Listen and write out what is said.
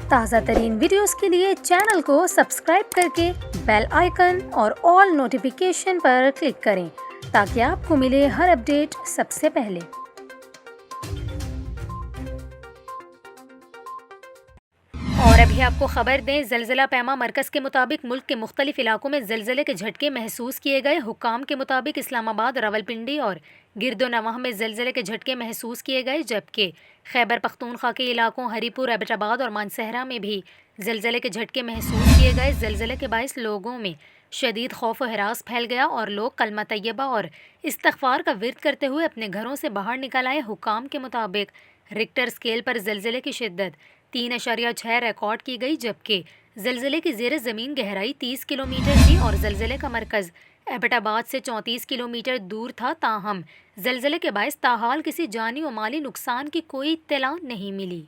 تازہ ترین ویڈیوز کے لیے چینل کو سبسکرائب کر کے بیل آئیکن اور آل نوٹیفیکیشن پر کلک کریں تاکہ آپ کو ملے ہر اپڈیٹ سب سے پہلے۔ اور ابھی آپ کو خبر دیں، زلزلہ پیما مرکز کے مطابق ملک کے مختلف علاقوں میں زلزلے کے جھٹکے محسوس کیے گئے۔ حکام کے مطابق اسلام آباد، راولپنڈی اور گرد و نواح میں زلزلے کے جھٹکے محسوس کیے گئے، جبکہ خیبر پختونخوا کے علاقوں ہری پور، ایبٹ آباد اور مانسہرہ میں بھی زلزلے کے جھٹکے محسوس کیے گئے۔ زلزلے کے باعث لوگوں میں شدید خوف و ہراس پھیل گیا اور لوگ کلمہ طیبہ اور استغفار کا ورد کرتے ہوئے اپنے گھروں سے باہر نکل آئے۔ حکام کے مطابق ریکٹر اسکیل پر زلزلے کی شدت 3.6 ریکارڈ کی گئی، جبکہ زلزلے کی زیر زمین گہرائی 30 کلومیٹر تھی اور زلزلے کا مرکز ایبٹ آباد سے 34 کلومیٹر دور تھا۔ تاہم زلزلے کے باعث تاحال کسی جانی و مالی نقصان کی کوئی اطلاع نہیں ملی۔